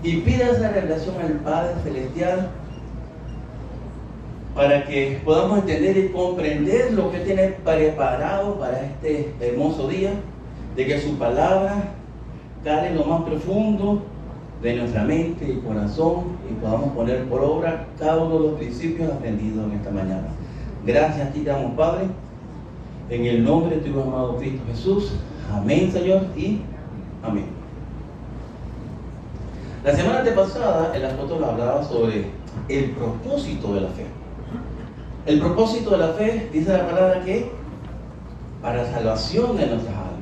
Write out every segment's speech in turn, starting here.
y pida esa revelación al Padre Celestial para que podamos entender y comprender lo que tiene preparado para este hermoso día, de que su palabra cale en lo más profundo de nuestra mente y corazón y podamos poner por obra cada uno de los principios aprendidos en esta mañana. Gracias a ti te damos, Padre, en el nombre de tu amado Cristo Jesús. Amén, Señor, y amén. La semana antepasada el apóstol hablaba sobre el propósito de la fe. El propósito de la fe, dice la palabra, que para salvación de nuestras almas.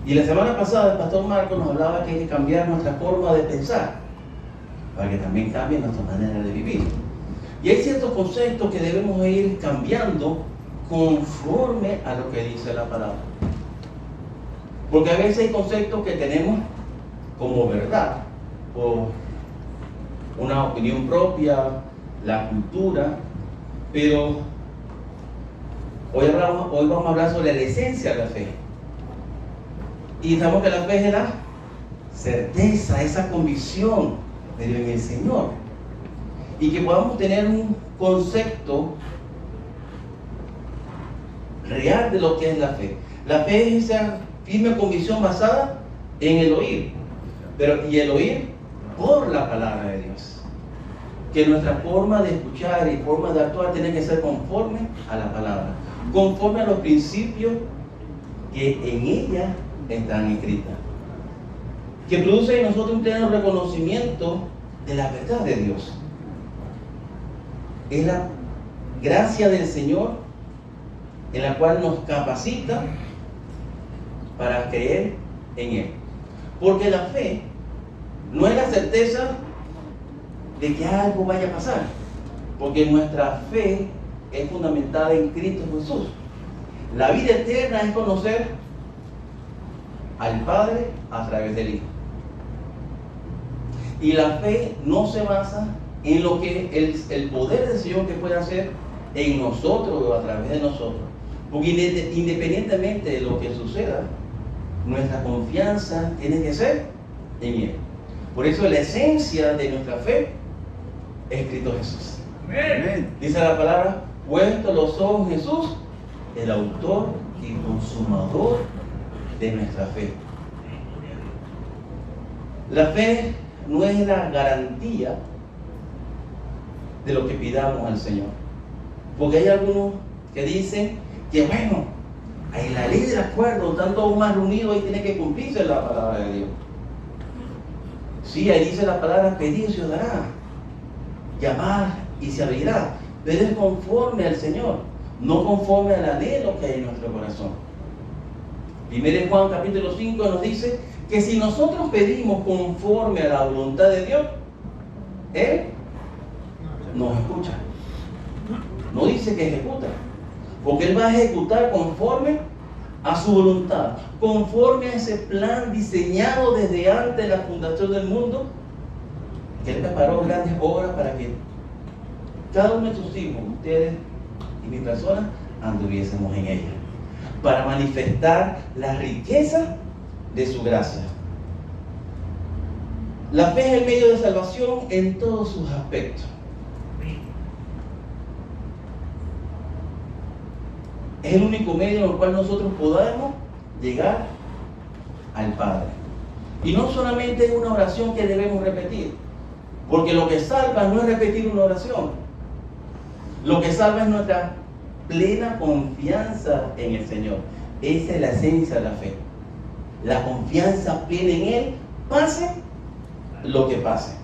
Y la semana pasada el pastor Marco nos hablaba que hay que cambiar nuestra forma de pensar para que también cambie nuestra manera de vivir. Y hay ciertos conceptos que debemos ir cambiando conforme a lo que dice la palabra. Porque a veces hay conceptos que tenemos como verdad, por una opinión propia, la cultura, pero hoy vamos a hablar sobre la esencia de la fe. Y sabemos que la fe es la certeza, esa convicción de Dios en el Señor. Y que podamos tener un concepto real de lo que es la fe. La fe es esa firme convicción basada en el oír. Y el oír por la palabra de Dios. Que nuestra forma de escuchar y forma de actuar tiene que ser conforme a la palabra. Conforme a los principios que en ella están escritas. Que produce en nosotros un pleno reconocimiento de la verdad de Dios. Es la gracia del Señor en la cual nos capacita para creer en Él. Porque la fe no es la certeza de que algo vaya a pasar, porque nuestra fe es fundamentada en Cristo Jesús. La vida eterna es conocer al Padre a través del Hijo. Y la fe no se basa en lo que el poder del Señor que puede hacer en nosotros o a través de nosotros. Porque independientemente de lo que suceda, nuestra confianza tiene que ser en Él. Por eso la esencia de nuestra fe es Cristo Jesús. Amén. Dice la palabra, puesto los ojos en Jesús, el autor y consumador de nuestra fe. La fe no es la garantía de lo que pidamos al Señor. Porque hay algunos que dicen que bueno, en la ley del acuerdo, estando más reunidos, ahí tiene que cumplirse la palabra de Dios. Sí, ahí dice la palabra, pedir se os dará, llamar y se abrirá, pero es conforme al Señor, no conforme al anhelo que hay en nuestro corazón. Primero Juan capítulo 5 nos dice que si nosotros pedimos conforme a la voluntad de Dios, Él nos escucha. No dice que ejecuta, porque Él va a ejecutar conforme a su voluntad, conforme a ese plan diseñado desde antes de la fundación del mundo, que Él preparó grandes obras para que cada uno de sus hijos, ustedes y mi persona, anduviésemos en ella, para manifestar la riqueza de su gracia. La fe es el medio de salvación en todos sus aspectos. Es el único medio en el cual nosotros podamos llegar al Padre. Y no solamente es una oración que debemos repetir, porque lo que salva no es repetir una oración. Lo que salva es nuestra plena confianza en el Señor. Esa es la esencia de la fe. La confianza plena en Él, pase lo que pase.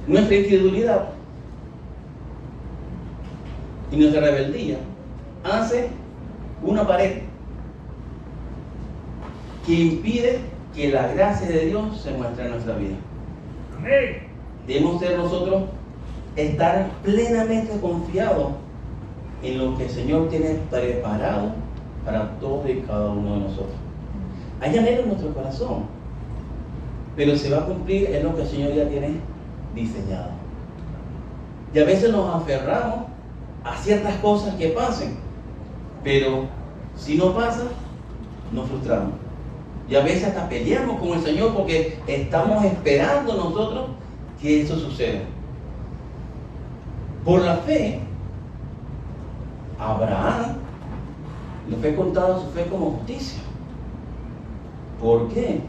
Nuestra incredulidad y nuestra rebeldía hace una pared que impide que la gracia de Dios se muestre en nuestra vida. Amén. Debemos ser nosotros estar plenamente confiados en lo que el Señor tiene preparado para todos y cada uno de nosotros. Hay anhelo en nuestro corazón, pero se va a cumplir en lo que el Señor ya tiene diseñado. Y a veces nos aferramos a ciertas cosas que pasen, pero si no pasa, nos frustramos. Y a veces hasta peleamos con el Señor porque estamos esperando nosotros que eso suceda. Por la fe, Abraham le fue contada su fe como justicia. ¿Por qué?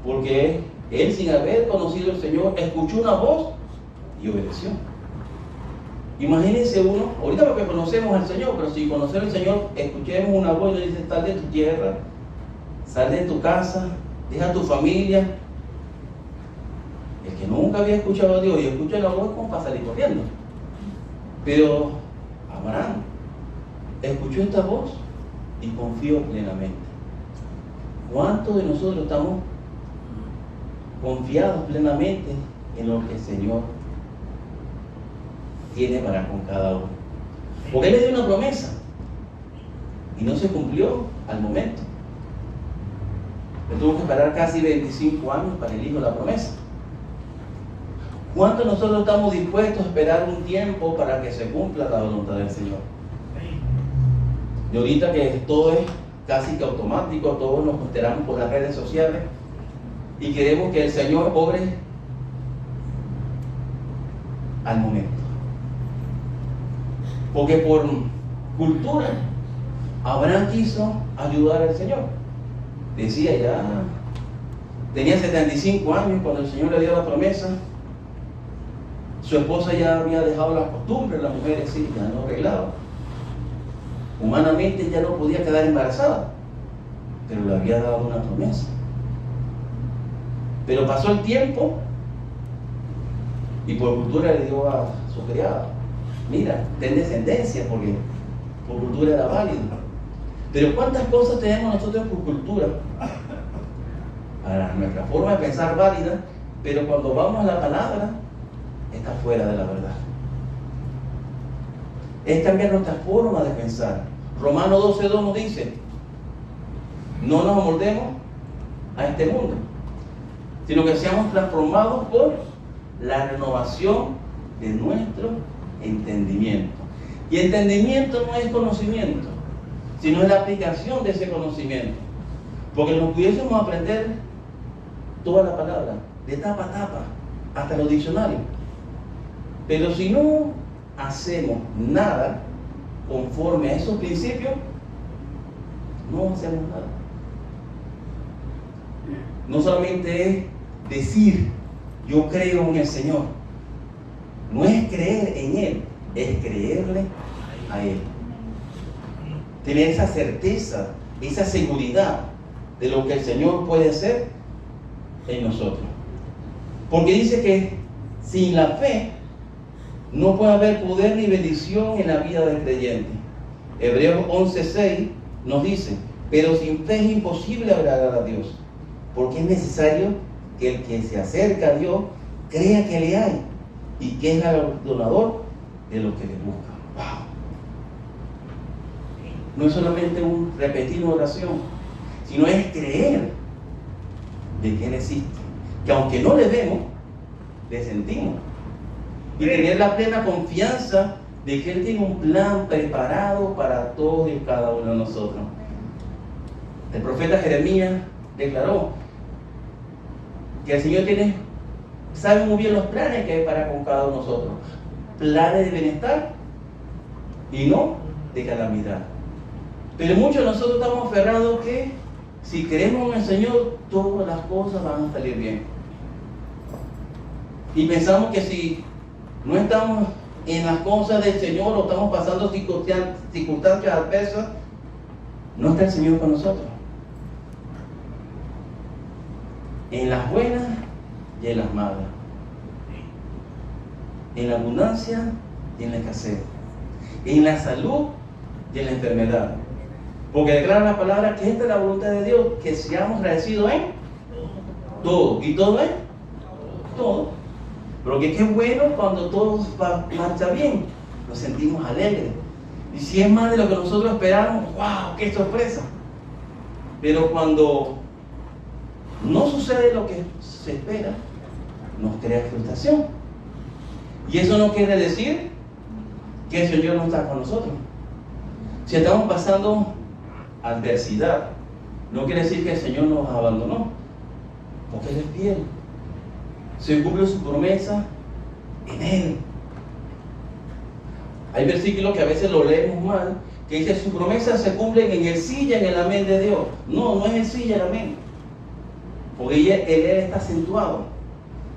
Porque él, sin haber conocido al Señor, escuchó una voz y obedeció. Imagínense uno, ahorita porque conocemos al Señor, pero si conocer al Señor, escuchemos una voz y le dice: sal de tu tierra, sal de tu casa, deja tu familia. El que nunca había escuchado a Dios y escucha la voz, como para salir corriendo. Pero Abraham escuchó esta voz y confió plenamente. ¿Cuántos de nosotros estamos confiados plenamente en lo que el Señor tiene para con cada uno? Porque Él le dio una promesa y no se cumplió al momento. Él tuvo que esperar casi 25 años para el hijo de la promesa. ¿Cuántos de nosotros estamos dispuestos a esperar un tiempo para que se cumpla la voluntad del Señor? Y ahorita que todo es casi que automático, todos nos enteramos por las redes sociales y queremos que el Señor obre al momento. Porque por cultura, Abraham quiso ayudar al Señor. Decía, ya tenía 75 años cuando el Señor le dio la promesa. Su esposa ya había dejado las costumbres, las mujeres sí, ya no arreglaban. Humanamente ya no podía quedar embarazada, pero le había dado una promesa. Pero pasó el tiempo y por cultura le dio a su criada: mira, ten descendencia, porque por cultura era válido. Pero ¿cuántas cosas tenemos nosotros por cultura? Para nuestra forma de pensar válida, pero cuando vamos a la palabra, está fuera de la verdad. Es cambiar nuestra forma de pensar. Romanos 12:2 nos dice: no nos amoldemos a este mundo, sino que seamos transformados por la renovación de nuestro entendimiento. Y entendimiento no es conocimiento, sino es la aplicación de ese conocimiento. Porque nos pudiésemos aprender toda la palabra, de tapa a tapa, hasta los diccionarios. Pero si no hacemos nada conforme a esos principios, no hacemos nada. No solamente es decir, yo creo en el Señor. No es creer en Él, es creerle a Él. Tener esa certeza, esa seguridad de lo que el Señor puede hacer en nosotros. Porque dice que sin la fe no puede haber poder ni bendición en la vida del creyente. Hebreos 11:6 nos dice: pero sin fe es imposible agradar a Dios, porque es necesario que el que se acerca a Dios crea que le hay y que es galardonador de los que le buscan. ¡Wow! No es solamente un repetir una oración, sino es creer de que Él existe, que aunque no le vemos, le sentimos. Y tener la plena confianza de que Él tiene un plan preparado para todos y cada uno de nosotros. El profeta Jeremías declaró que el Señor sabe muy bien los planes que hay para con cada uno de nosotros. Planes de bienestar y no de calamidad. Pero muchos de nosotros estamos aferrados que si creemos en el Señor, todas las cosas van a salir bien. Y pensamos que si no estamos en las cosas del Señor o estamos pasando circunstancias adversas, no está el Señor con nosotros. En las buenas y en las malas. En la abundancia y en la escasez. En la salud y en la enfermedad. Porque declara la palabra que esta es la voluntad de Dios, que seamos agradecidos en todo. ¿Y todo es? Todo. Porque qué bueno cuando todo marcha bien, nos sentimos alegres. Y si es más de lo que nosotros esperamos, ¡wow! ¡Qué sorpresa! Pero cuando no sucede lo que se espera, nos crea frustración. Y eso no quiere decir que el Señor no está con nosotros. Si estamos pasando adversidad, no quiere decir que el Señor nos abandonó, porque Él es fiel. Se cumple su promesa en Él. Hay versículos que a veces lo leemos mal, que dice: sus promesas se cumplen en el sí y en el amén de Dios. No, no es el sí y el amén, porque Él está acentuado.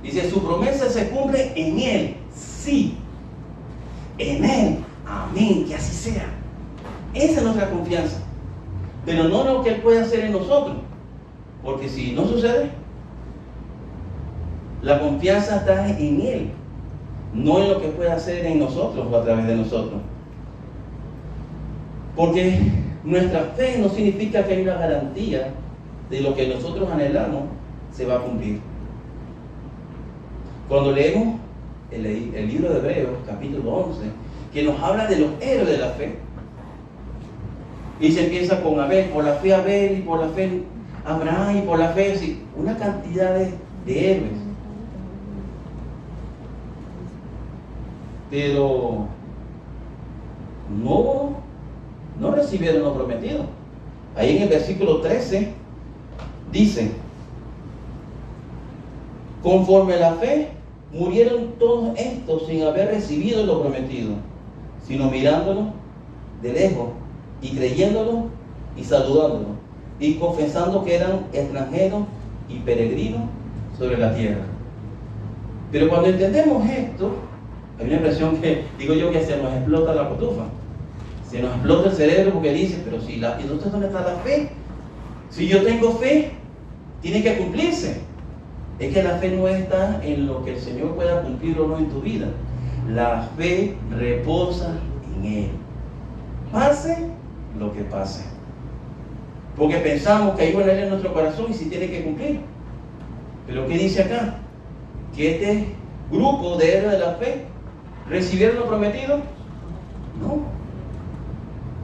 Dice: su promesa se cumple en Él, sí, en Él, amén, que así sea. Esa es nuestra confianza, pero no lo que Él puede hacer en nosotros, porque si no sucede, la confianza está en Él, no en lo que puede hacer en nosotros o a través de nosotros. Porque nuestra fe no significa que hay una garantía de lo que nosotros anhelamos se va a cumplir. Cuando leemos el libro de Hebreos, capítulo 11, que nos habla de los héroes de la fe, y se empieza con Abel, por la fe Abel, y por la fe Abraham, y por la fe, sí, una cantidad de héroes. Pero no recibieron lo prometido. Ahí en el versículo 13 dice: conforme a la fe murieron todos estos sin haber recibido lo prometido, sino mirándolo de lejos y creyéndolo y saludándolo y confesando que eran extranjeros y peregrinos sobre la tierra. Pero cuando entendemos esto, hay una impresión que, digo yo, que se nos explota la cotufa, se nos explota el cerebro, porque dice: pero si ¿y entonces dónde está la fe? Si yo tengo fe, tiene que cumplirse. Es que la fe no está en lo que el Señor pueda cumplir o no en tu vida. La fe reposa en Él, pase lo que pase, porque pensamos que hay una ley en nuestro corazón y sí tiene que cumplir. Pero ¿qué dice acá? Que este grupo de héroes de la fe ¿recibieron lo prometido? No.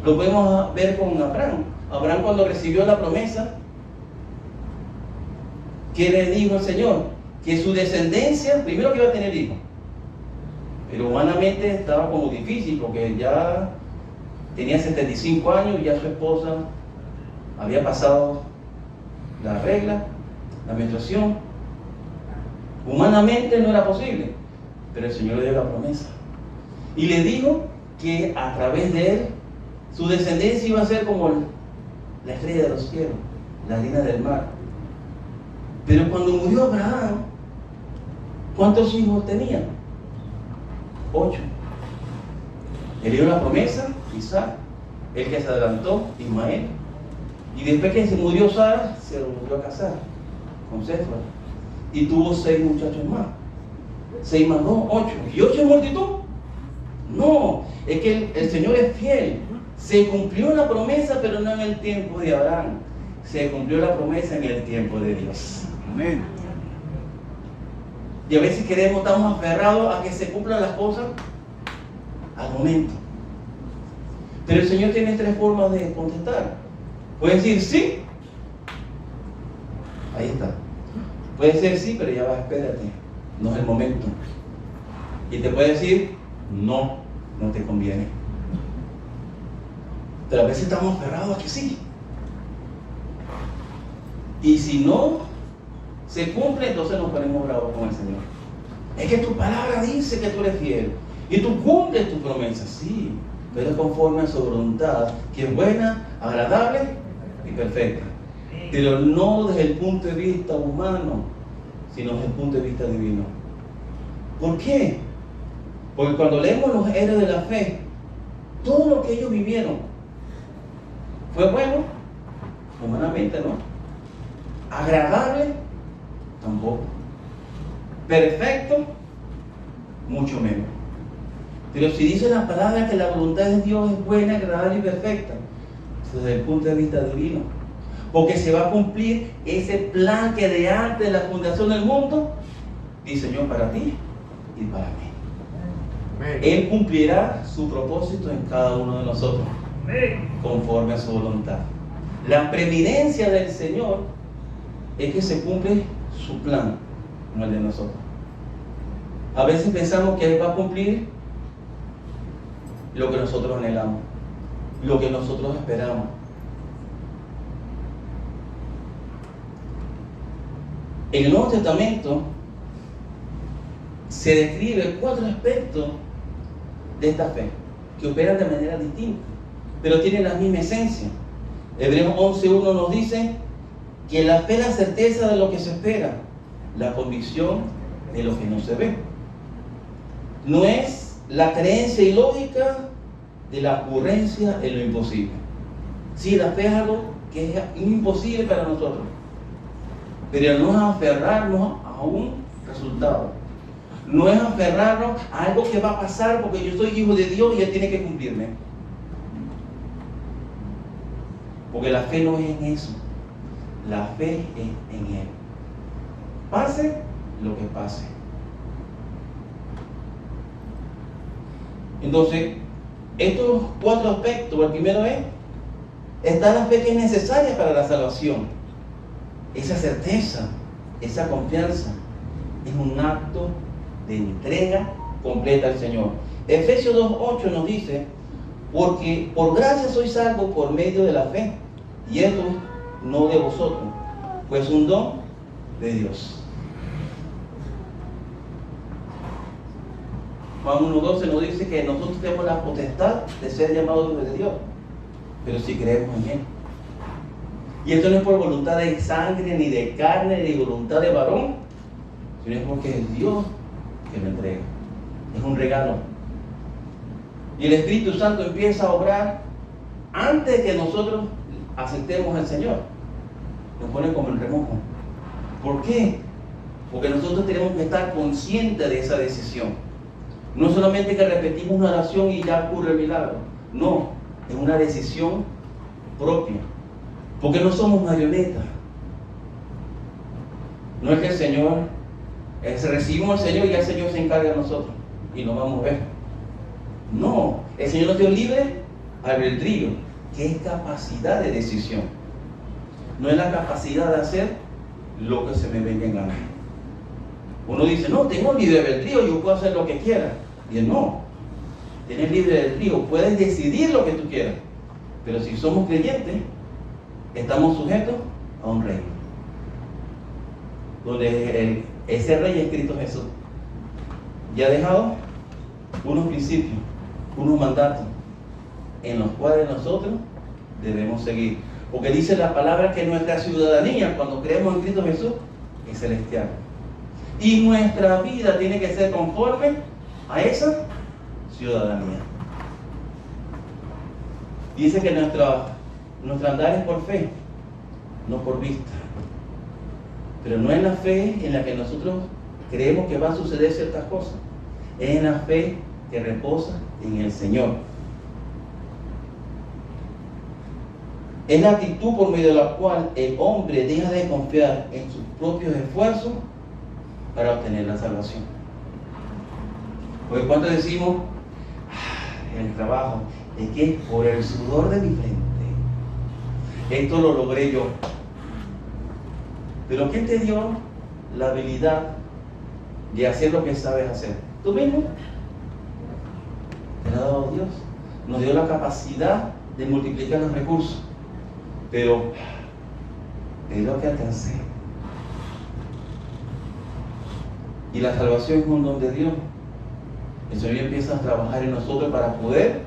Lo podemos ver con Abraham. Abraham, cuando recibió la promesa, ¿qué le dijo el Señor? Que su descendencia, primero que iba a tener hijos, pero humanamente estaba como difícil, porque ya tenía 75 años y ya su esposa había pasado la regla, la menstruación. Humanamente no era posible, pero el Señor le dio la promesa y le dijo que a través de él su descendencia iba a ser como la estrella de los cielos, la harina del mar. Pero cuando murió Abraham, ¿cuántos hijos tenía? 8. Él dio la promesa, Isaac, el que se adelantó, Ismael, y después que se murió Sara, se lo volvió a casar con Séfora y tuvo 6 muchachos más. 6 más 2, 8. ¿Y 8 es multitud? No, es que el Señor es fiel. Se cumplió la promesa, pero no en el tiempo de Abraham. Se cumplió la promesa en el tiempo de Dios. Amén. Y a veces estamos aferrados a que se cumplan las cosas al momento. Pero el Señor tiene 3 formas de contestar. Puede decir sí. Ahí está. Puede ser sí, pero ya va, espérate. No es el momento. Y te puede decir no, no te conviene. Pero a veces estamos aferrados a que sí. Y si no se cumple, entonces nos ponemos bravos con el Señor. Es que tu palabra dice que tú eres fiel y tú cumples tu promesa, sí, pero conforme a su voluntad, que es buena, agradable y perfecta. Pero no desde el punto de vista humano, sino desde el punto de vista divino. ¿Por qué? Porque cuando leemos los héroes de la fe, todo lo que ellos vivieron fue bueno, humanamente, ¿no? Agradable, tampoco. Perfecto, mucho menos. Pero si dice la palabra que la voluntad de Dios es buena, agradable y perfecta, desde el punto de vista divino, porque se va a cumplir ese plan que de antes de la fundación del mundo diseñó para ti y para mí. Amén. Él cumplirá su propósito en cada uno de nosotros, amén, conforme a su voluntad. La preeminencia del Señor es que se cumple su plan, no el de nosotros. A veces pensamos que Él va a cumplir lo que nosotros anhelamos, lo que nosotros esperamos. En el Nuevo Testamento se describe 4 aspectos de esta fe que operan de manera distinta, pero tienen la misma esencia. Hebreos 11:1 nos dice que la fe es la certeza de lo que se espera, la convicción de lo que no se ve. No es la creencia ilógica de la ocurrencia en lo imposible. Sí, la fe es algo que es imposible para nosotros, pero no es aferrarnos a un resultado. No es aferrarnos a algo que va a pasar porque yo soy hijo de Dios y Él tiene que cumplirme. Porque la fe no es en eso. La fe es en Él. Pase lo que pase. Entonces, estos 4 aspectos, el primero es, está la fe que es necesaria para la salvación. Esa certeza, esa confianza, es un acto de entrega completa al Señor. Efesios 2:8 nos dice, porque por gracia sois salvos por medio de la fe, y esto no de vosotros, pues un don de Dios. Juan 1:12 nos dice que nosotros tenemos la potestad de ser llamados hijos de Dios, pero si creemos en Él. Y esto no es por voluntad de sangre, ni de carne, ni de voluntad de varón, sino es porque es Dios que lo entrega. Es un regalo. Y el Espíritu Santo empieza a obrar antes de que nosotros aceptemos al Señor. Nos pone como en remojo. ¿Por qué? Porque nosotros tenemos que estar conscientes de esa decisión. No solamente que repetimos una oración y ya ocurre el milagro. No, es una decisión propia. Porque no somos marionetas. No es que el Señor, recibimos al Señor y ya el Señor se encarga de nosotros y nos vamos a ver. No, el Señor nos dio libre albedrío, que es capacidad de decisión. No es la capacidad de hacer lo que se me venga en gana. Uno dice, no, tengo libre albedrío, yo puedo hacer lo que quiera. Y él, no, tienes libre albedrío, puedes decidir lo que tú quieras. Pero si somos creyentes, estamos sujetos a un reino, donde ese rey es Cristo Jesús. Y ha dejado unos principios, unos mandatos, en los cuales nosotros debemos seguir. Porque dice la palabra que nuestra ciudadanía, cuando creemos en Cristo Jesús, es celestial. Y nuestra vida tiene que ser conforme a esa ciudadanía. Dice que nuestro andar es por fe, no por vista. Pero no es la fe en la que nosotros creemos que van a suceder ciertas cosas. Es en la fe que reposa en el Señor. Es la actitud por medio de la cual el hombre deja de confiar en sus propios esfuerzos para obtener la salvación. Porque cuando decimos, el trabajo, es que por el sudor de mi frente, esto lo logré yo. Pero ¿quién te dio la habilidad de hacer lo que sabes hacer? ¿Tú mismo? Te lo ha dado Dios. Nos dio la capacidad de multiplicar los recursos. Pero es lo que alcancé. Y la salvación es un don de Dios. El Señor empieza a trabajar en nosotros para poder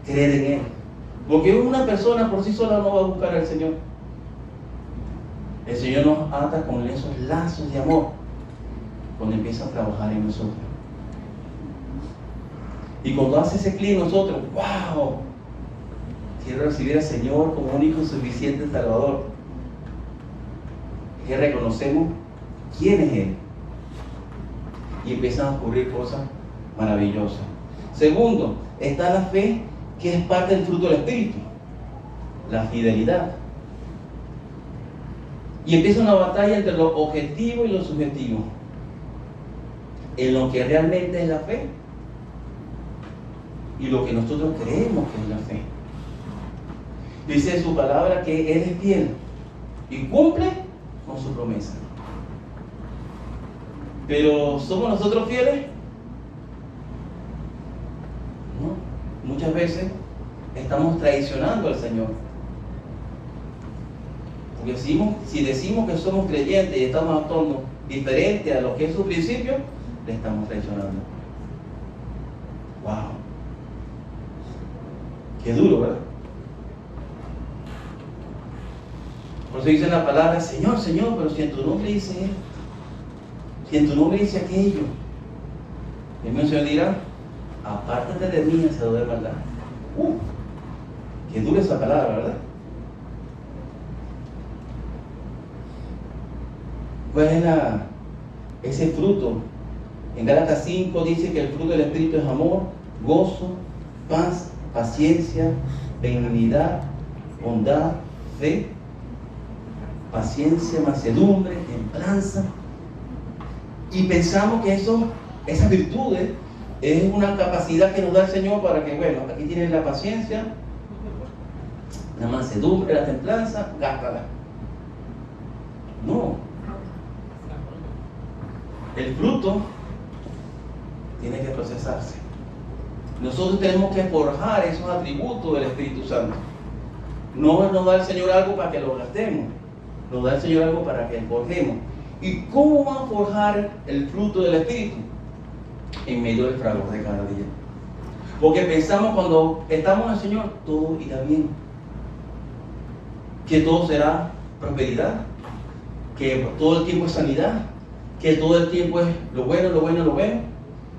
creer en Él. Porque una persona por sí sola no va a buscar al Señor. El Señor nos ata con esos lazos de amor cuando empieza a trabajar en nosotros. Y cuando hace ese clic en nosotros, ¡wow! Quiero recibir al Señor como único y suficiente Salvador. Que reconocemos quién es Él. Y empiezan a ocurrir cosas maravillosas. Segundo, está la fe que es parte del fruto del Espíritu. La fidelidad. Y empieza una batalla entre lo objetivo y lo subjetivo. En lo que realmente es la fe y lo que nosotros creemos que es la fe. Dice su palabra que Él es fiel y cumple con su promesa. Pero ¿somos nosotros fieles? No. Muchas veces estamos traicionando al Señor Porque si decimos que somos creyentes y estamos actuando diferente a lo que es su principio, le estamos traicionando. ¡Wow! Qué duro, ¿verdad? Por eso dice la palabra, Señor, Señor, pero si en tu nombre dice esto, si en tu nombre dice aquello, el mismo Señor dirá, apártate de mí, hacedor de maldad. Qué dura esa palabra, ¿verdad? ¿Cuál es ese fruto? En Gálatas 5 dice que el fruto del Espíritu es amor, gozo, paz, paciencia, benignidad, bondad, fe, paciencia, mansedumbre, templanza. Y pensamos que esas virtudes es una capacidad que nos da el Señor para que, bueno, aquí tienes la paciencia, la mansedumbre, la templanza, gástala. No. El fruto tiene que procesarse. Nosotros tenemos que forjar esos atributos del Espíritu Santo. No nos da el Señor algo para que lo gastemos, nos da el Señor algo para que forjemos. ¿Y cómo va a forjar el fruto del Espíritu? En medio del fragor de cada día. Porque pensamos cuando estamos en el Señor, todo irá bien, que todo será prosperidad, que todo el tiempo es sanidad, que todo el tiempo es lo bueno, lo bueno, lo bueno.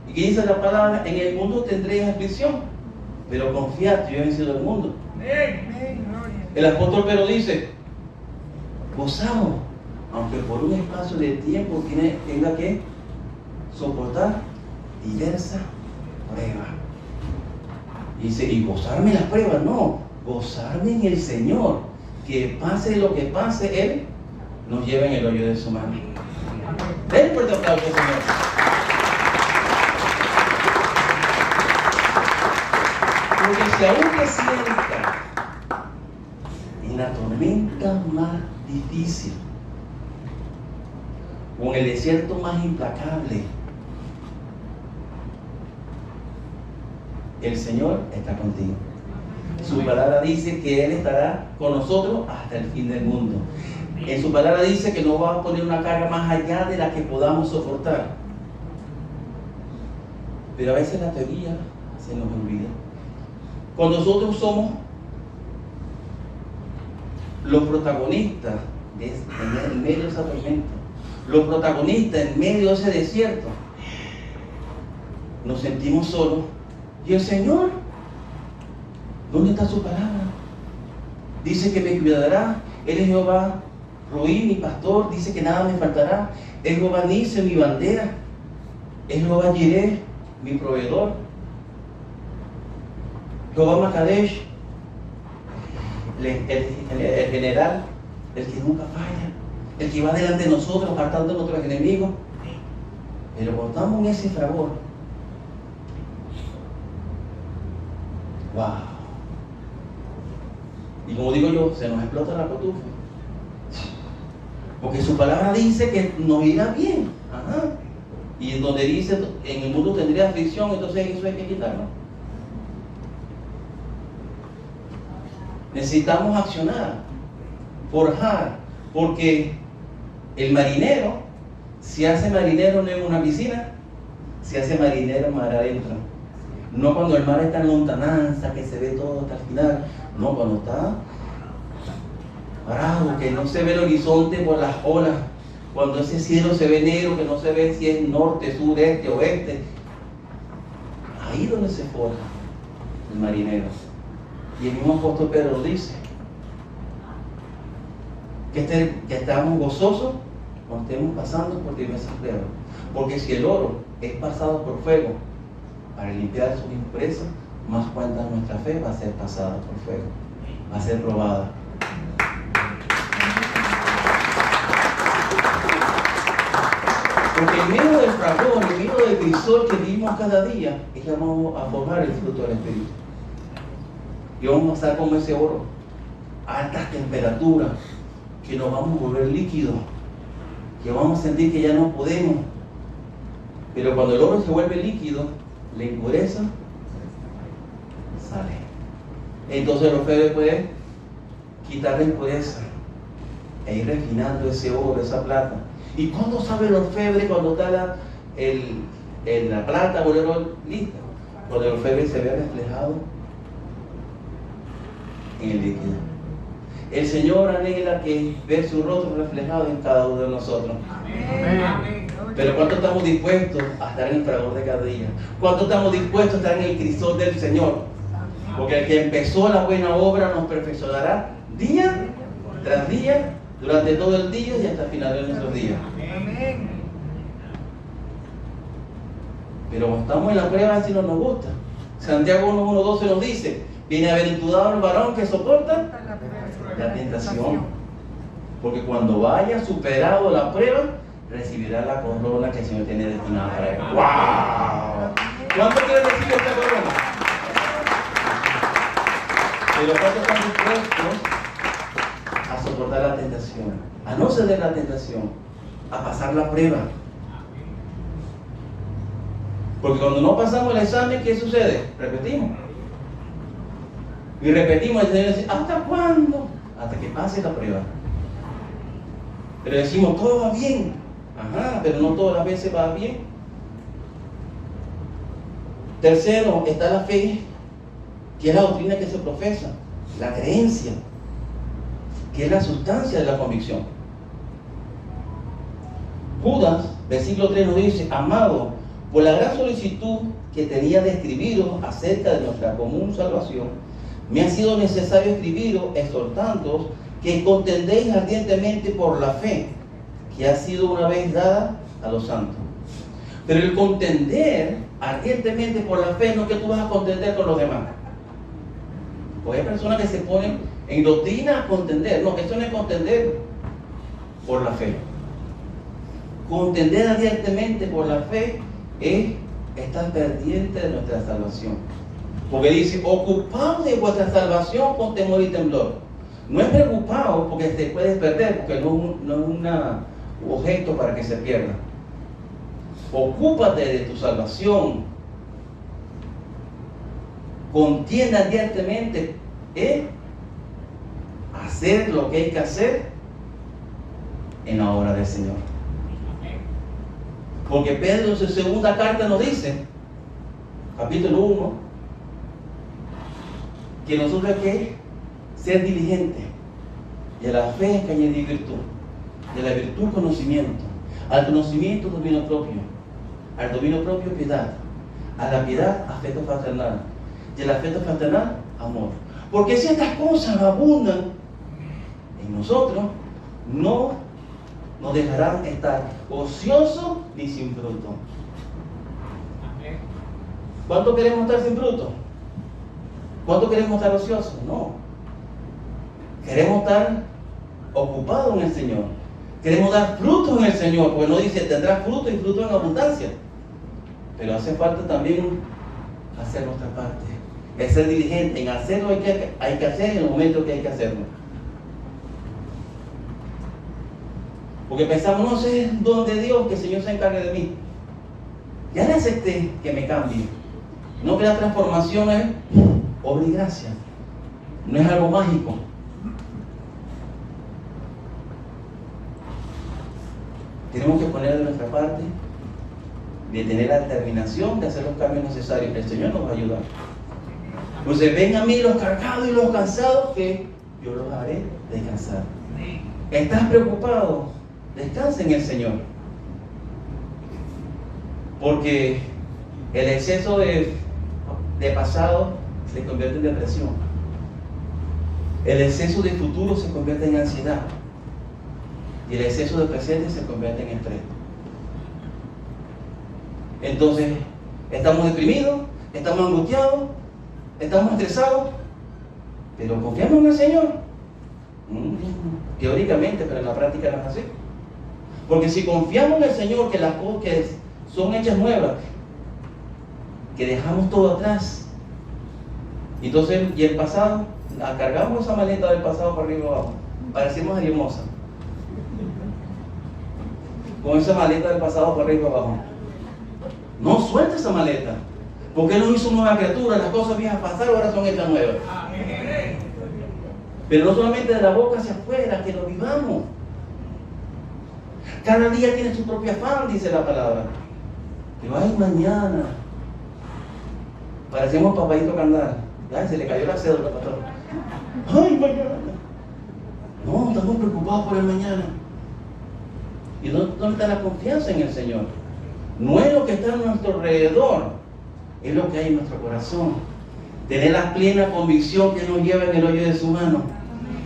Y que dice la palabra, en el mundo tendréis aflicción, pero confiad, yo he vencido el mundo. El apóstol Pedro dice, gozamos, aunque por un espacio de tiempo tenga que soportar diversas pruebas. Dice, y gozarme las pruebas, no, gozarme en el Señor, que pase lo que pase, Él nos lleva en el hoyo de su mano. Den fuerte aplauso, Señor. Porque si aún te sientas en la tormenta más difícil, o en el desierto más implacable, el Señor está contigo. Su palabra dice que Él estará con nosotros hasta el fin del mundo. En su palabra dice que no va a poner una carga más allá de la que podamos soportar. Pero a veces la teoría se nos olvida. Cuando nosotros somos los protagonistas en medio de esa tormenta, los protagonistas en medio de ese desierto, nos sentimos solos. Y el Señor, ¿dónde está su palabra? Dice que me cuidará. Él es Jehová Roí, mi pastor, dice que nada me faltará. Es Jehová Nise, mi bandera. Es Jehová Jireh, mi proveedor. Jehová Makadesh, el general, el que nunca falla, el que va delante de nosotros, apartando a nuestros enemigos. Pero cuando estamos en ese fragor, ¡wow! Y como digo yo, se nos explota la cotufa. Porque su palabra dice que nos irá bien. Ajá. Y en donde dice, en el mundo tendría aflicción, entonces eso hay que quitarlo. Necesitamos accionar, forjar, porque el marinero se hace marinero no en una piscina, se hace marinero mar adentro. No cuando el mar está en lontananza, que se ve todo hasta el final. No, cuando está parado, que no se ve el horizonte por las olas. Cuando ese cielo se ve negro, que no se ve si es norte, sur, este, oeste. Ahí donde se forja el marinero. Y el mismo apóstol Pedro dice que estamos gozosos cuando estemos pasando por diversas pruebas. Porque si el oro es pasado por fuego para limpiar sus impurezas, más cuenta nuestra fe va a ser pasada por fuego, va a ser probada. Porque en medio del fragor, en medio del crisol que vivimos cada día, es que vamos a formar el fruto del Espíritu. Y vamos a estar como ese oro, a altas temperaturas, que nos vamos a volver líquidos, que vamos a sentir que ya no podemos. Pero cuando el oro se vuelve líquido, la impureza sale. Entonces el orfebre puede quitar la impureza e ir refinando ese oro, esa plata. ¿Y cuándo sabe el orfebre? Cuando está la plata o el oro lista. Cuando el orfebre se ve reflejado en el líquido. El Señor anhela que ver su rostro reflejado en cada uno de nosotros. Amén. Pero ¿cuánto estamos dispuestos a estar en el fragor de cada día? ¿Cuánto estamos dispuestos a estar en el crisol del Señor? Porque el que empezó la buena obra nos perfeccionará día tras día, durante todo el día y hasta el final de nuestros días. Amén. Pero cuando estamos en la prueba, así no nos gusta. Santiago 1:12 nos dice: bienaventurado el varón que soporta la tentación, porque cuando haya superado la prueba, recibirá la corona que el Señor tiene destinada para él. ¡Wow! ¿Cuánto quiere recibir esta corona? Pero ¿cuántos están dispuestos a soportar la tentación, a no ceder la tentación, a pasar la prueba? Porque cuando no pasamos el examen, ¿qué sucede? Repetimos. Y repetimos, el Señor dice: ¿hasta cuándo? Hasta que pase la prueba. Pero decimos: todo va bien. Ajá, pero no todas las veces va bien. Tercero, está la fe, que es la doctrina que se profesa, la creencia, que es la sustancia de la convicción. Judas, versículo 3 nos dice: amado, por la gran solicitud que tenía de escribiros acerca de nuestra común salvación, me ha sido necesario escribiros exhortándoos que contendéis ardientemente por la fe que ha sido una vez dada a los santos. Pero el contender ardientemente por la fe no es que tú vas a contender con los demás. Porque hay personas que se ponen en doctrina a contender. No, eso no es contender por la fe. Contender ardientemente por la fe es estar pendiente de nuestra salvación. Porque dice: ocupaos de vuestra salvación con temor y temblor. No es preocupado porque te puedes perder, porque no es un objeto para que se pierda. Ocúpate de tu salvación. Contienda ardientemente en hacer lo que hay que hacer en la obra del Señor. Porque Pedro en su segunda carta nos dice, capítulo 1, que nosotros hay que ser diligentes, y a la fe hay que añadir virtud, y a la virtud conocimiento, al conocimiento dominio propio, al dominio propio piedad, a la piedad afecto fraternal, y al afecto fraternal amor. Porque si estas cosas abundan en nosotros, no nos dejarán estar ociosos ni sin fruto. ¿Cuánto queremos estar sin fruto? ¿Cuánto queremos estar ociosos? No. Queremos estar ocupados en el Señor. Queremos dar frutos en el Señor, porque no dice tendrás fruto y fruto en abundancia. Pero hace falta también hacer nuestra parte. Es ser diligente en hacer lo que hay que hacer en el momento que hay que hacerlo. Porque pensamos: no sé dónde Dios, que el Señor se encargue de mí. Ya le acepté que me cambie. No, que la transformación es obra y gracia. No es algo mágico. Tenemos que poner de nuestra parte, de tener la determinación de hacer los cambios necesarios. El Señor nos va a ayudar. Entonces, ven a mí los cargados y los cansados, que yo los haré descansar. ¿Estás preocupado? Descansa en el Señor. Porque el exceso de pasado se convierte en depresión. El exceso de futuro se convierte en ansiedad. Y el exceso de presente se convierte en estrés. Entonces, estamos deprimidos, estamos angustiados, estamos estresados, pero confiamos en el Señor. Teóricamente, pero en la práctica no es así. Porque si confiamos en el Señor, que las cosas que son hechas nuevas, que dejamos todo atrás, entonces, y el pasado, cargamos esa maleta del pasado para arriba y abajo, parecemos hermosa, con esa maleta del pasado para arriba y abajo. No suelta esa maleta, porque Él nos hizo nueva criatura. Las cosas viejas pasaron, ahora son hechas nuevas. Pero no solamente de la boca hacia afuera, que lo vivamos. Cada día tiene su propio afán, dice la palabra. Pero ay, mañana. Parecemos papadito Candal. Ay, se le cayó la cédula, pastor. Ay, mañana. No, estamos preocupados por el mañana. ¿Y dónde está la confianza en el Señor? No es lo que está a nuestro alrededor, es lo que hay en nuestro corazón. Tener la plena convicción que nos lleva en el hoyo de su mano.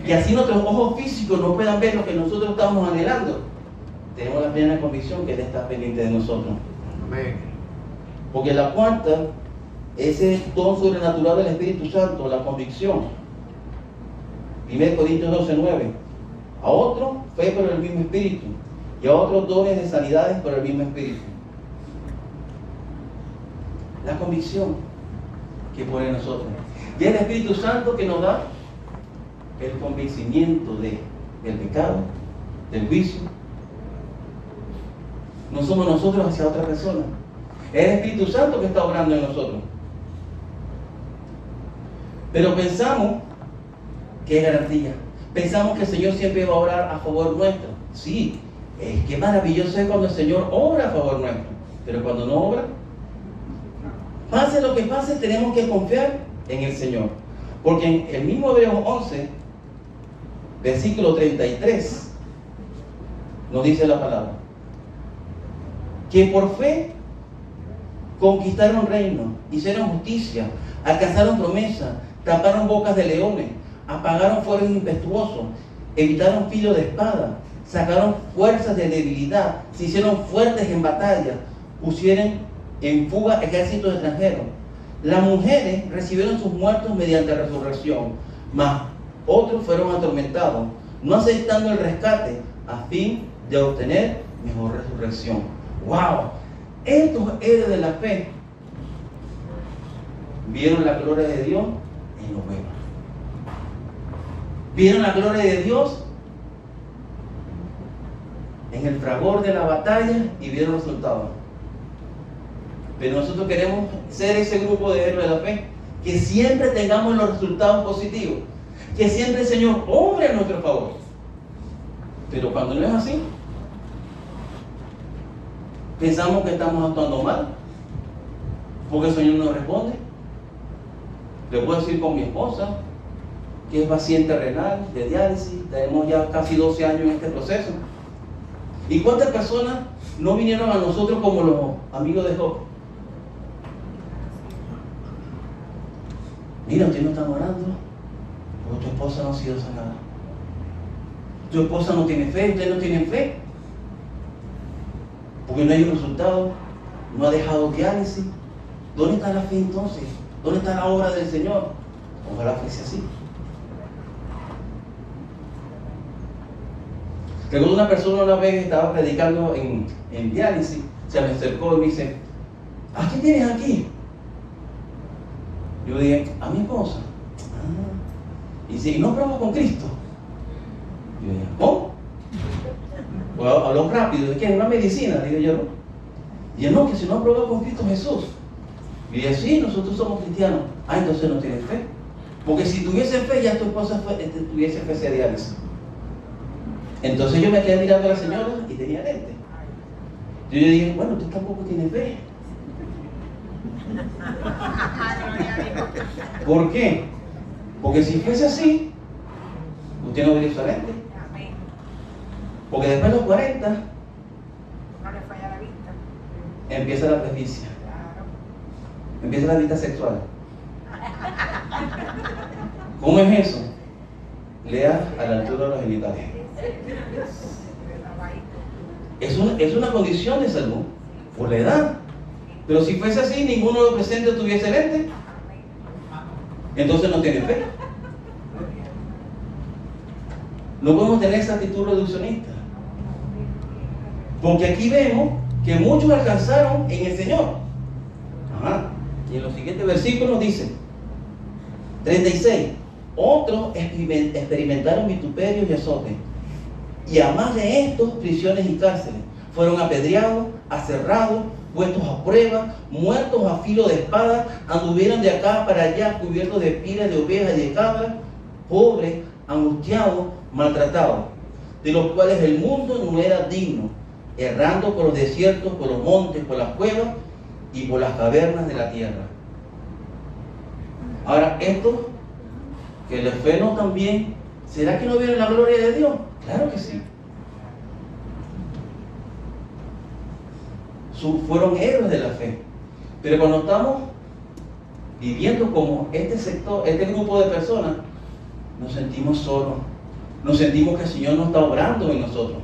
Y así nuestros ojos físicos no puedan ver lo que nosotros estamos anhelando. Tenemos la plena convicción que Él está pendiente de nosotros. Amén. Porque la cuarta, ese don sobrenatural del Espíritu Santo, la convicción. 1 Corintios 12:9. A otro, fe por el mismo Espíritu. Y a otros dones de sanidades por el mismo Espíritu. La convicción que pone en nosotros. Y el Espíritu Santo que nos da el convencimiento del pecado, del juicio. No somos nosotros hacia otra persona. Es el Espíritu Santo que está obrando en nosotros. Pero pensamos que es garantía. Pensamos que el Señor siempre va a obrar a favor nuestro. Sí, es que maravilloso es cuando el Señor obra a favor nuestro. Pero cuando no obra, pase lo que pase, tenemos que confiar en el Señor. Porque en el mismo Hebreos 11, versículo 33, nos dice la palabra. Que por fe conquistaron reino, hicieron justicia, alcanzaron promesa, taparon bocas de leones, apagaron fuegos impetuosos, evitaron filo de espada, sacaron fuerzas de debilidad, se hicieron fuertes en batalla, pusieron en fuga ejércitos extranjeros. Las mujeres recibieron sus muertos mediante resurrección, mas otros fueron atormentados, no aceptando el rescate a fin de obtener mejor resurrección. ¡Wow! Estos héroes de la fe vieron la gloria de Dios en lo bueno. Vieron la gloria de Dios en el fragor de la batalla y vieron resultados. Pero nosotros queremos ser ese grupo de héroes de la fe, que siempre tengamos los resultados positivos, que siempre el Señor obre a nuestro favor. Pero cuando no es así, pensamos que estamos actuando mal, porque el Señor no responde. Le puedo decir con mi esposa, que es paciente renal, de diálisis, tenemos ya casi 12 años en este proceso. ¿Y cuántas personas no vinieron a nosotros como los amigos de Job? Mira, usted no está orando, porque tu esposa no ha sido sanada. Tu esposa no tiene fe, usted no tiene fe. Porque no hay un resultado, no ha dejado diálisis. ¿Dónde está la fe entonces? ¿Dónde está la obra del Señor? Ojalá fuese así. Recuerdo una persona una vez estaba predicando en diálisis, se me acercó y me dice, ¿a quién tienes aquí? Yo dije, a mi esposa. Y dice, ¿y no pruebas con Cristo? Yo dije, ¿cómo? Pues habló rápido, ¿de qué? ¿Una medicina? Digo yo, ¿no? Y él, no, que si no pruebas con Cristo Jesús. Y dije, sí, nosotros somos cristianos. Ah, entonces no tienes fe. Porque si tuviese fe, ya tu esposa tuviese fe de diálisis. Entonces yo me quedé mirando a la señora y tenía lente. Yo dije, bueno, tú tampoco tienes fe. ¿Por qué? Porque si fuese así, usted no debería usar lente. Porque después de los 40, No le falla la vista. empieza la presbicia. Claro. Empieza la vida sexual. ¿Cómo es eso? Lea a la altura de los genitales. Es una condición de salud por la edad. Pero si fuese así, ninguno de los presentes tuviese lente. Entonces no tiene fe. No podemos tener esa actitud reduccionista. Porque aquí vemos que muchos alcanzaron en el Señor. Ajá. Y en los siguientes versículos dice 36. Otros experimentaron vituperios y azotes. Y además de estos, prisiones y cárceles. Fueron apedreados, aserrados, puestos a prueba, muertos a filo de espada, anduvieron de acá para allá cubiertos de pieles de ovejas y de cabras, pobres, angustiados, maltratados, de los cuales el mundo no era digno, errando por los desiertos, por los montes, por las cuevas y por las cavernas de la tierra. Ahora, esto, que les fue no también, ¿será que no vieron la gloria de Dios? Claro que sí. Fueron héroes de la fe. Pero cuando estamos viviendo como este sector, este grupo de personas, nos sentimos solos. Nos sentimos que el Señor no está obrando en nosotros.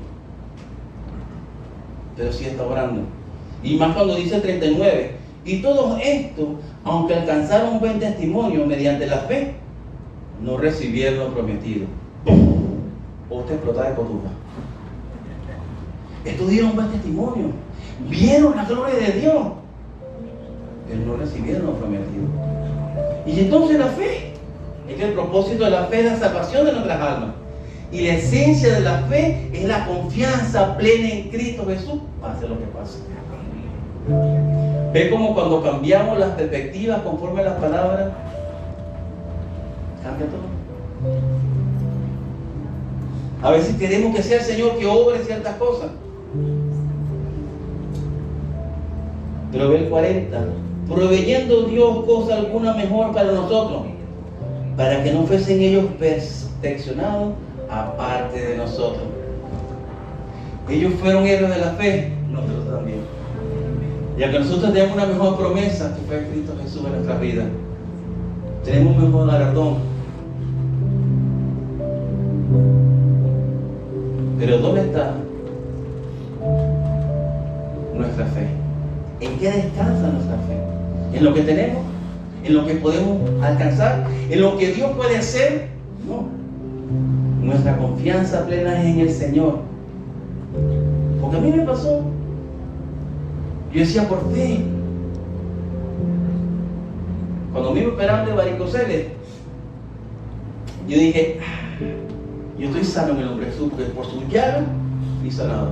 Pero sí está obrando. Y más cuando dice el 39. Y todo esto, aunque alcanzaron un buen testimonio mediante la fe, no recibieron lo prometido. O usted explota de cotufa. Estos dieron un buen testimonio. Vieron la gloria de Dios. Pero no recibieron lo prometido. Y entonces la fe. Es que el propósito de la fe es la salvación de nuestras almas. Y la esencia de la fe es la confianza plena en Cristo Jesús, pase lo que pase. Ve como cuando cambiamos las perspectivas conforme a las palabras, cambia todo. A veces queremos que sea el Señor que obre ciertas cosas. Pero ve el 40. Proveyendo Dios cosa alguna mejor para nosotros, para que no fuesen ellos perfeccionados aparte de nosotros. Ellos fueron héroes de la fe, nosotros también. Y aunque nosotros tenemos una mejor promesa, que fue Cristo Jesús en nuestra vida, tenemos un mejor galardón. Pero ¿dónde está nuestra fe? ¿En qué descansa nuestra fe? ¿En lo que tenemos? ¿En lo que podemos alcanzar? ¿En lo que Dios puede hacer? No. Nuestra confianza plena es en el Señor. Porque a mí me pasó. Yo decía por fe. Cuando me operaron de varicoceles, yo dije, yo estoy sano en el nombre de Jesús, porque por su llaga fui sanado.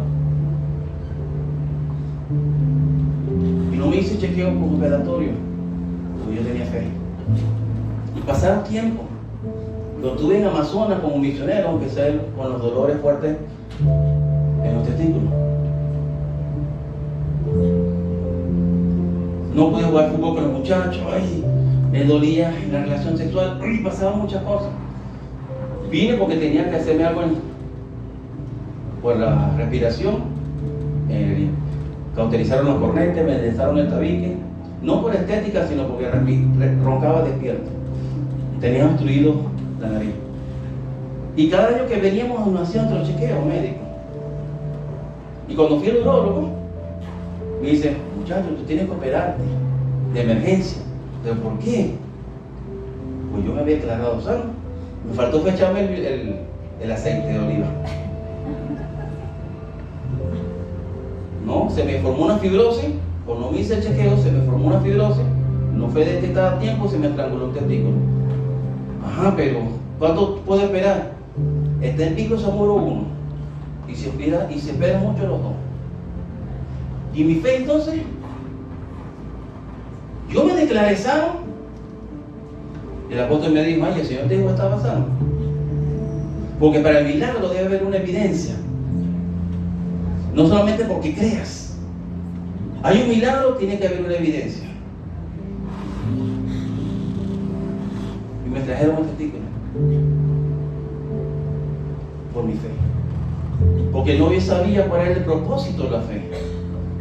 Y no me hice chequeo postoperatorio, porque yo tenía fe. Y pasaron tiempo. Lo tuve en Amazonas como misionero, aunque sea con los dolores fuertes en los testículos. No pude jugar fútbol con los muchachos, me dolía en la relación sexual, pasaban muchas cosas. Vine porque tenía que hacerme algo por la respiración. Cauterizaron los cornetes, me deslizaron el tabique, no por estética, sino porque roncaba despierto. Tenía obstruido la nariz. Y cada año que veníamos nos hacían otro chequeo médico. Y cuando fui al urólogo, me dice, muchacho, tú tienes que operarte de emergencia. ¿Pero por qué? Pues yo me había declarado sano. Me faltó echarme el aceite de oliva. No, se me formó una fibrosis. Cuando me hice el chequeo, se me formó una fibrosis. No fue detectada a tiempo, se me estranguló el testículo. Ajá, pero ¿cuánto puedo esperar? Está en pico Zamuro 1. Y se espera mucho los dos. Y mi fe entonces, yo me declaré sano. El apóstol me dijo, ay, el Señor te dijo que estaba sano. Porque para el milagro debe haber una evidencia. No solamente porque creas. Hay un milagro, tiene que haber una evidencia. Y me trajeron el testículo. Por mi fe. Porque no yo sabía cuál era el propósito de la fe.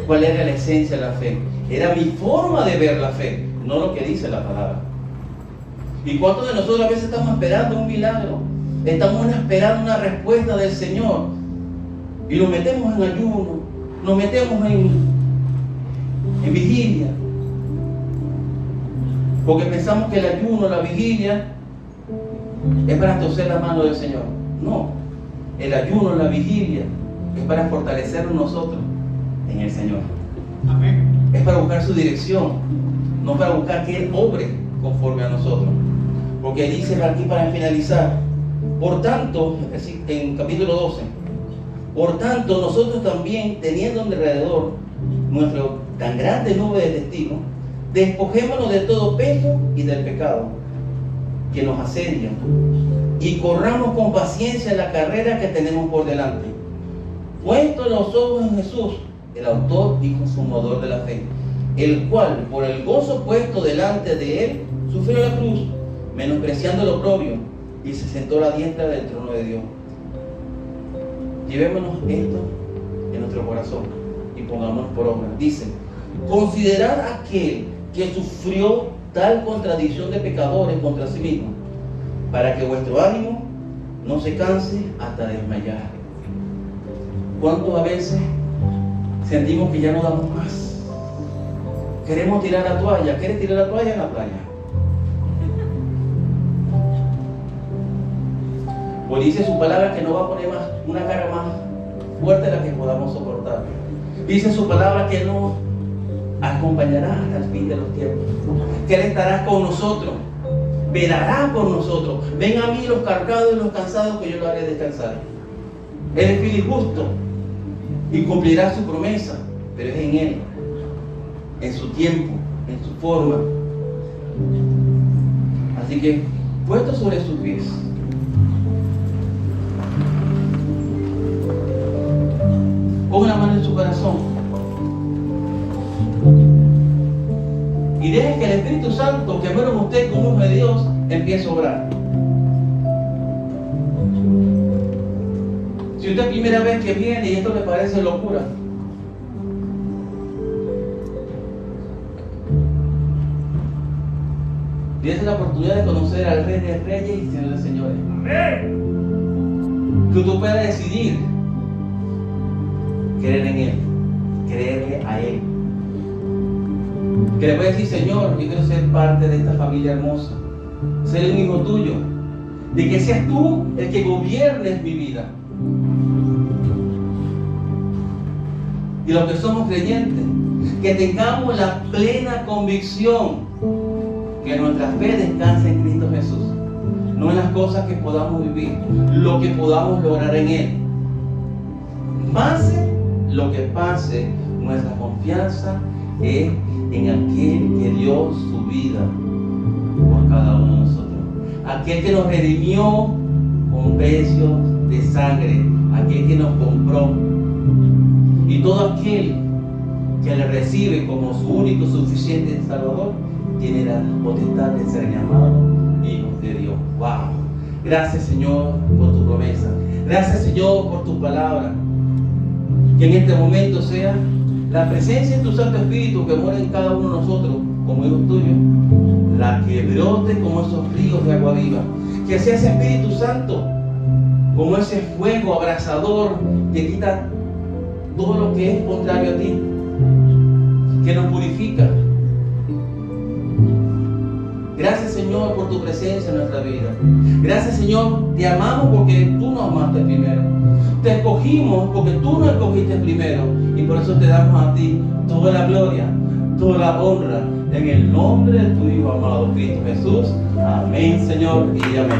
Cuál era la esencia de la fe. Era mi forma de ver la fe, no lo que dice la palabra. ¿Y cuántos de nosotros a veces estamos esperando un milagro? Estamos esperando una respuesta del Señor. Y nos metemos en ayuno, nos metemos en vigilia. Porque pensamos que el ayuno, la vigilia, es para torcer la mano del Señor. No, el ayuno, la vigilia, es para fortalecernos nosotros en el Señor. Amén. Es para buscar su dirección, no para buscar que Él obre conforme a nosotros. Porque dice aquí para finalizar, por tanto, en capítulo 12, por tanto nosotros también, teniendo alrededor nuestra tan grande nube de testigos, despojémonos de todo peso y del pecado que nos asedia, y corramos con paciencia la carrera que tenemos por delante, puesto los ojos en Jesús, el autor y consumador de la fe, el cual, por el gozo puesto delante de él, sufrió la cruz, menospreciando lo oprobio, y se sentó a la diestra del trono de Dios. Llevémonos esto en nuestro corazón y pongámonos por obra. Dice: considerad aquel que sufrió tal contradicción de pecadores contra sí mismo, para que vuestro ánimo no se canse hasta desmayar. ¿Cuántos a veces sentimos que ya no damos más? Queremos tirar la toalla. ¿Quieres tirar la toalla en la playa? Pues dice su palabra que no va a poner más, una carga más fuerte de la que podamos soportar. Dice su palabra que nos acompañará hasta el fin de los tiempos, que Él estará con nosotros, velará por nosotros. Ven a mí los cargados y los cansados, que yo lo haré descansar. Él es fiel y justo y cumplirá su promesa, pero es en Él, en su tiempo, en su forma. Así que, puesto sobre sus pies, ponga una mano en su corazón y deje que el Espíritu Santo, que muere en usted como hijo de Dios, empiece a obrar. Si usted es primera vez que viene y esto le parece locura, tienes la oportunidad de conocer al Rey de Reyes y Señor de Señores. Que tú puedas decidir creer en Él, creerle a Él. Que le puedes decir: Señor, yo quiero ser parte de esta familia hermosa, ser un hijo tuyo, de que seas tú el que gobiernes mi vida. Y los que somos creyentes, que tengamos la plena convicción que nuestra fe descansa en Cristo Jesús, no en las cosas que podamos vivir, lo que podamos lograr en Él. Pase lo que pase, nuestra confianza es en aquel que dio su vida por cada uno de nosotros, aquel que nos redimió con precio de sangre, aquel que nos compró. Y todo aquel que le recibe como su único suficiente Salvador tiene la potestad de ser llamado hijo de Dios. ¡Wow! Gracias, Señor, por tu promesa. Gracias, Señor, por tu palabra. Que en este momento sea la presencia de tu Santo Espíritu que mora en cada uno de nosotros como hijos tuyos, la que brote como esos ríos de agua viva. Que sea ese Espíritu Santo como ese fuego abrasador que quita todo lo que es contrario a ti, que nos purifica. Gracias, Señor, por tu presencia en nuestra vida. Gracias, Señor, te amamos porque tú nos amaste primero. Te escogimos porque tú nos escogiste primero, y por eso te damos a ti toda la gloria, toda la honra, en el nombre de tu Hijo amado Cristo Jesús. Amén, Señor, y amén.